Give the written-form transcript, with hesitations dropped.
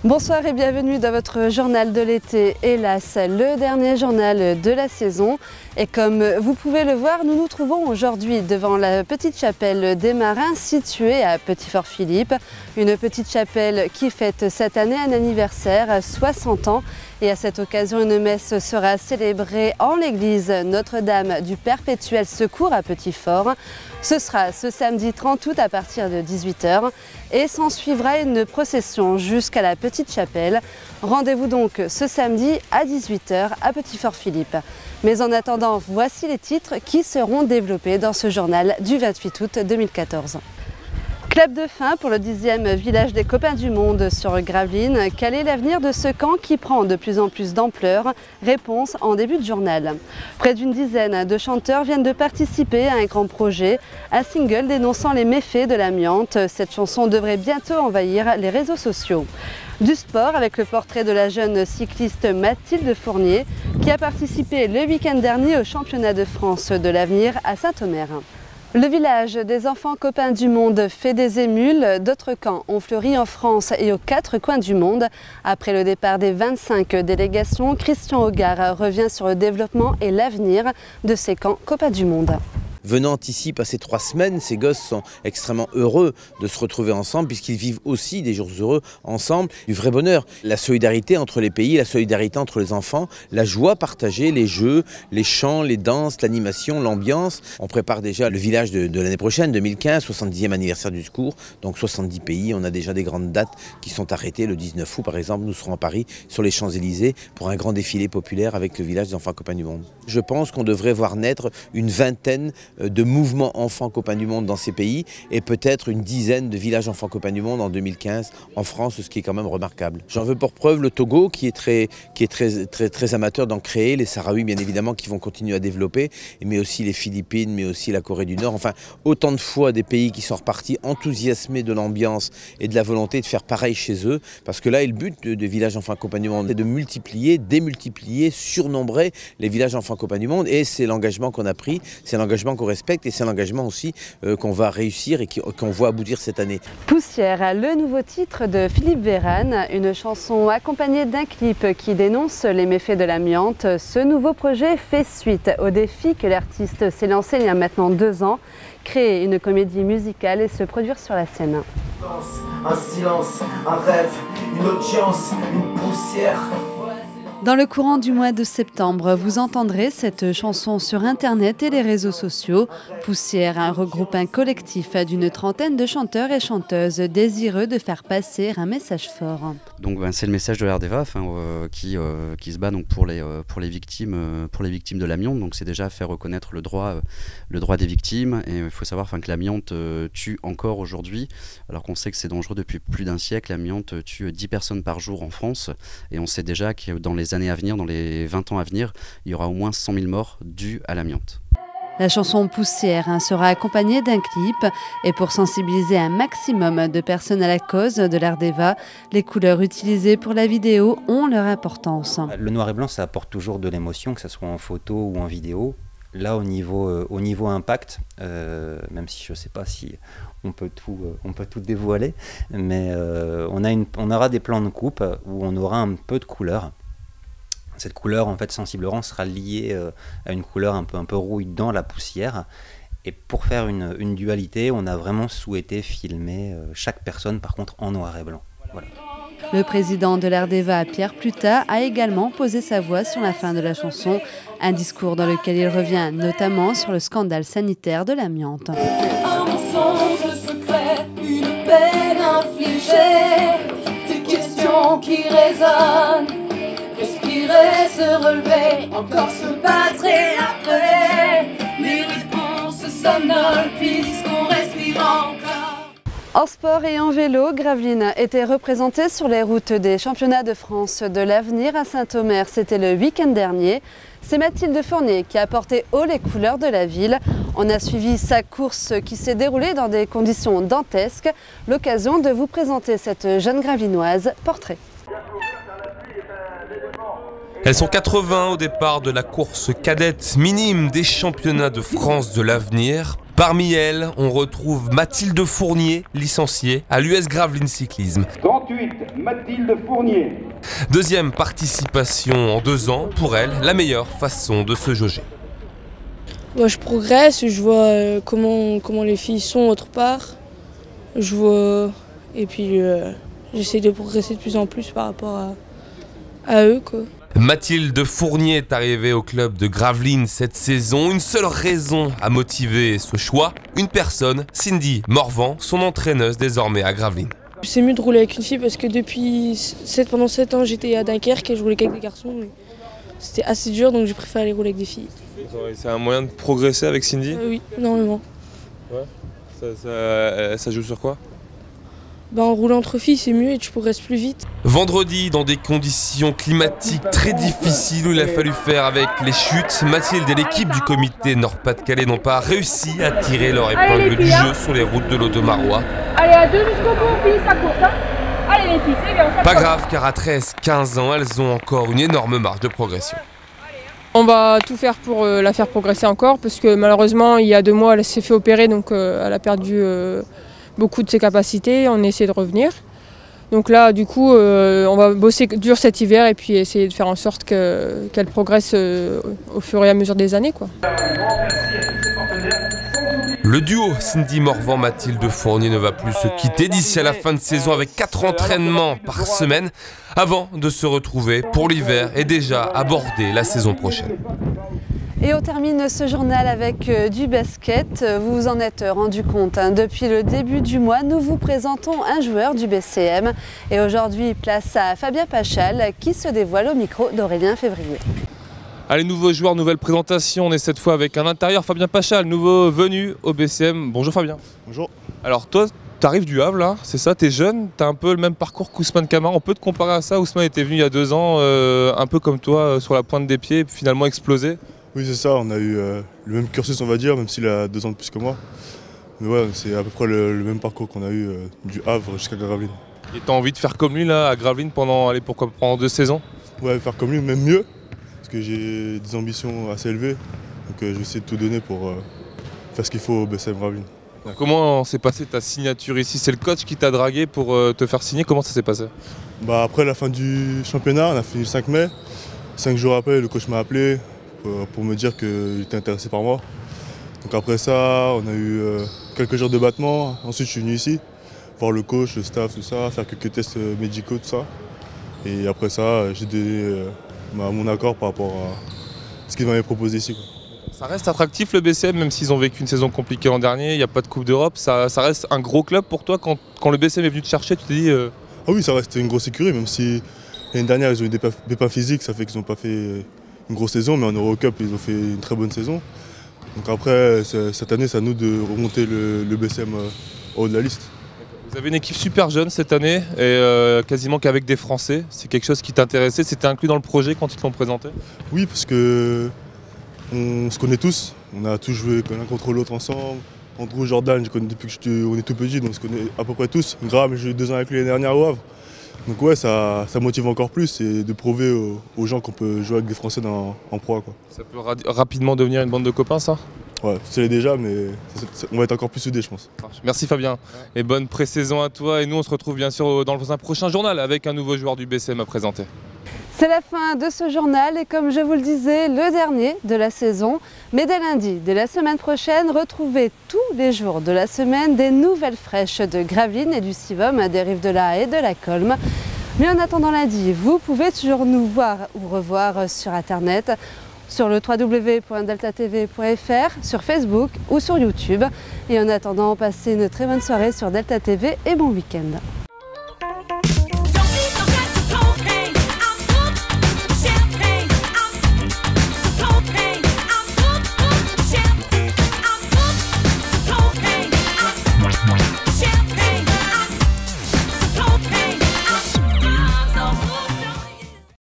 Bonsoir et bienvenue dans votre journal de l'été. Hélas, le dernier journal de la saison. Et comme vous pouvez le voir, nous nous trouvons aujourd'hui devant la petite chapelle des Marins située à Petit-Fort-Philippe. Une petite chapelle qui fête cette année un anniversaire, 60 ans. Et à cette occasion, une messe sera célébrée en l'église Notre-Dame du Perpétuel Secours à Petit-Fort. Ce sera ce samedi 30 août à partir de 18 h et s'en suivra une procession jusqu'à la petite chapelle. Rendez-vous donc ce samedi à 18 h à Petit-Fort-Philippe. Mais en attendant, voici les titres qui seront développés dans ce journal du 28 août 2014. Clap de fin pour le 10e village des copains du monde sur Gravelines. Quel est l'avenir de ce camp qui prend de plus en plus d'ampleur? Réponse en début de journal. Près d'une dizaine de chanteurs viennent de participer à un grand projet, un single dénonçant les méfaits de l'amiante. Cette chanson devrait bientôt envahir les réseaux sociaux. Du sport avec le portrait de la jeune cycliste Mathilde Fournier qui a participé le week-end dernier au championnat de France de l'avenir à Saint-Omer. Le village des enfants copains du monde fait des émules. D'autres camps ont fleuri en France et aux 4 coins du monde. Après le départ des 25 délégations, Christian Hogarth revient sur le développement et l'avenir de ces camps copains du monde. Venant ici passer 3 semaines, ces gosses sont extrêmement heureux de se retrouver ensemble puisqu'ils vivent aussi des jours heureux ensemble, du vrai bonheur. La solidarité entre les pays, la solidarité entre les enfants, la joie partagée, les jeux, les chants, les danses, l'animation, l'ambiance. On prépare déjà le village de l'année prochaine, 2015, 70e anniversaire du secours, donc 70 pays. On a déjà des grandes dates qui sont arrêtées. Le 19 août par exemple, nous serons à Paris sur les Champs-Élysées pour un grand défilé populaire avec le village des enfants copains du monde. Je pense qu'on devrait voir naître une vingtaine de mouvements enfants copains du monde dans ces pays et peut-être une dizaine de villages enfants copains du monde en 2015 en France, ce qui est quand même remarquable. J'en veux pour preuve le Togo qui est très amateur d'en créer, les Sahraouis bien évidemment qui vont continuer à développer, mais aussi les Philippines, mais aussi la Corée du Nord. Enfin, autant de fois des pays qui sont repartis enthousiasmés de l'ambiance et de la volonté de faire pareil chez eux, parce que là, le but de villages enfants copains du monde, c'est de multiplier, démultiplier, surnombrer les villages enfants copains du monde, et c'est l'engagement qu'on a pris, c'est l'engagement qu'on respecte et c'est l'engagement aussi qu'on va réussir et qu'on voit aboutir cette année. Poussière, le nouveau titre de Philippe Vérane, une chanson accompagnée d'un clip qui dénonce les méfaits de l'amiante. Ce nouveau projet fait suite au défi que l'artiste s'est lancé il y a maintenant 2 ans, créer une comédie musicale et se produire sur la scène. Un silence, un rêve, une audience, une poussière. Dans le courant du mois de septembre, vous entendrez cette chanson sur Internet et les réseaux sociaux. Poussière regroupe un collectif d'une trentaine de chanteurs et chanteuses désireux de faire passer un message fort. Donc c'est le message de l'RDVA qui se bat donc pour les victimes de l'amiante. Donc c'est déjà faire reconnaître le droit des victimes. Et il faut savoir que l'amiante tue encore aujourd'hui, alors qu'on sait que c'est dangereux depuis plus d'1 siècle. L'amiante tue 10 personnes par jour en France, et on sait déjà que dans les années à venir, dans les 20 ans à venir, il y aura au moins 100 000 morts dues à l'amiante. La chanson Poussière sera accompagnée d'un clip, et pour sensibiliser un maximum de personnes à la cause de l'RDVA, les couleurs utilisées pour la vidéo ont leur importance. Le noir et blanc, ça apporte toujours de l'émotion, que ce soit en photo ou en vidéo. Là, au niveau impact, même si je ne sais pas si on peut tout dévoiler, mais on aura des plans de coupe où on aura un peu de couleur. Cette couleur, en fait, sensible orange sera liée à une couleur un peu rouille dans la poussière. Et pour faire une dualité, on a vraiment souhaité filmer chaque personne, par contre, en noir et blanc. Voilà. Le président de l'RDVA, Pierre Plutat, a également posé sa voix sur la fin de la chanson. Un discours dans lequel il revient notamment sur le scandale sanitaire de l'amiante. Un mensonge secret, une peine infligée, des questions qui résonnent. Respirer, se relever, encore se battre et après les réponses somnolent puisqu'on respire encore. En sport et en vélo, Gravelines était représentée sur les routes des championnats de France de l'avenir à Saint-Omer. C'était le week-end dernier. C'est Mathilde Fournier qui a porté haut les couleurs de la ville. On a suivi sa course qui s'est déroulée dans des conditions dantesques. L'occasion de vous présenter cette jeune Gravelinoise. Portrait. Elles sont 80 au départ de la course cadette minime des championnats de France de l'avenir. Parmi elles, on retrouve Mathilde Fournier, licenciée à l'US Gravelines Cyclisme. Dans 38, Mathilde Fournier. Deuxième participation en 2 ans, pour elle, la meilleure façon de se jauger. Moi, je progresse, je vois comment les filles sont autre part. Je vois, et puis j'essaie de progresser de plus en plus par rapport à eux, quoi. Mathilde Fournier est arrivée au club de Gravelines cette saison. Une seule raison a motivé ce choix, une personne, Cindy Morvan, son entraîneuse désormais à Gravelines. C'est mieux de rouler avec une fille parce que pendant 7 ans j'étais à Dunkerque et je roulais qu'avec des garçons. C'était assez dur donc j'ai préféré aller rouler avec des filles. C'est un moyen de progresser avec Cindy? Oui, énormément. Ouais. Ça joue sur quoi? En roulant entre filles c'est mieux et tu progresses plus vite. Vendredi, dans des conditions climatiques très difficiles où il a fallu faire avec les chutes, Mathilde et l'équipe du comité Nord-Pas-de-Calais n'ont pas réussi à tirer leur épingle du jeu sur les routes de l'Aude-Marois. Allez, à 2 jusqu'au bout, on finit sa course. Hein. Allez les filles, c'est bien. Pas grave car à 13-15 ans, elles ont encore une énorme marge de progression. On va tout faire pour la faire progresser encore parce que malheureusement il y a 2 mois elle s'est fait opérer donc elle a perdu beaucoup de ses capacités, on essaie de revenir. Donc là du coup on va bosser dur cet hiver et puis essayer de faire en sorte qu'elle progresse au fur et à mesure des années, quoi. Le duo Cindy Morvan-Mathilde Fournier ne va plus se quitter d'ici à la fin de saison avec 4 entraînements par semaine avant de se retrouver pour l'hiver et déjà aborder la saison prochaine. Et on termine ce journal avec du basket. Vous vous en êtes rendu compte, hein, depuis le début du mois, nous vous présentons un joueur du BCM. Et aujourd'hui, place à Fabien Pachal qui se dévoile au micro d'Aurélien Février. Allez, nouveau joueur, nouvelle présentation. On est cette fois avec un intérieur, Fabien Pachal, nouveau venu au BCM. Bonjour Fabien. Bonjour. Alors toi, t'arrives du Havre là, c'est ça, t'es jeune, t'as un peu le même parcours qu'Ousmane Camara. On peut te comparer à ça? Ousmane était venu il y a 2 ans, un peu comme toi, sur la pointe des pieds, et puis finalement explosé. Oui, c'est ça, on a eu le même cursus, on va dire, même s'il a 2 ans de plus que moi. Mais ouais, c'est à peu près le même parcours qu'on a eu du Havre jusqu'à Gravelines. Et t'as envie de faire comme lui là, à Gravelines pendant 2 saisons? Ouais, faire comme lui, même mieux, parce que j'ai des ambitions assez élevées. Donc je vais essayer de tout donner pour faire ce qu'il faut au BCM Gravelines. Comment s'est passée ta signature ici? C'est le coach qui t'a dragué pour te faire signer? Comment ça s'est passé? Après la fin du championnat, on a fini le 5 mai. 5 jours après, le coach m'a appelé pour me dire qu'il était intéressé par moi. Donc après ça, on a eu quelques jours de battement. Ensuite, je suis venu ici, voir le coach, le staff, tout ça, faire quelques tests médicaux, tout ça. Et après ça, j'ai donné mon accord par rapport à ce qu'ils m'avaient proposé ici, quoi. Ça reste attractif le BCM, même s'ils ont vécu une saison compliquée l'an dernier, il n'y a pas de Coupe d'Europe. Ça reste un gros club pour toi quand le BCM est venu te chercher, tu t'es dit Ah oui, ça reste une grosse écurie, même si l'année dernière ils ont eu des pépins physiques, ça fait qu'ils n'ont pas fait une grosse saison, mais en Eurocup ils ont fait une très bonne saison. Donc après, cette année, c'est à nous de remonter le BCM au haut de la liste. Vous avez une équipe super jeune cette année, et quasiment qu'avec des Français. C'est quelque chose qui t'intéressait, c'était inclus dans le projet quand ils te l'ont présenté? Oui, parce que on se connaît tous, on a tous joué l'un contre l'autre ensemble. Andrew, Jordan, je connais depuis qu'on est tout petit, donc on se connaît à peu près tous. Graham, j'ai eu 2 ans avec lui l'année dernière au Havre. Donc ouais, ça motive encore plus et de prouver aux gens qu'on peut jouer avec des Français en pro, quoi. Ça peut rapidement devenir une bande de copains, ça? Ouais, c'est l'est déjà, mais on va être encore plus soudés, je pense. Merci Fabien, et bonne pré-saison à toi. Et nous, on se retrouve bien sûr dans un prochain journal avec un nouveau joueur du BCM à présenter. C'est la fin de ce journal et comme je vous le disais, le dernier de la saison. Mais dès lundi, dès la semaine prochaine, retrouvez tous les jours de la semaine des nouvelles fraîches de Gravelines et du Sivom, des rives de la Haye et de la Colme. Mais en attendant lundi, vous pouvez toujours nous voir ou revoir sur internet, sur le www.deltatv.fr, sur Facebook ou sur YouTube. Et en attendant, passez une très bonne soirée sur Delta TV et bon week-end.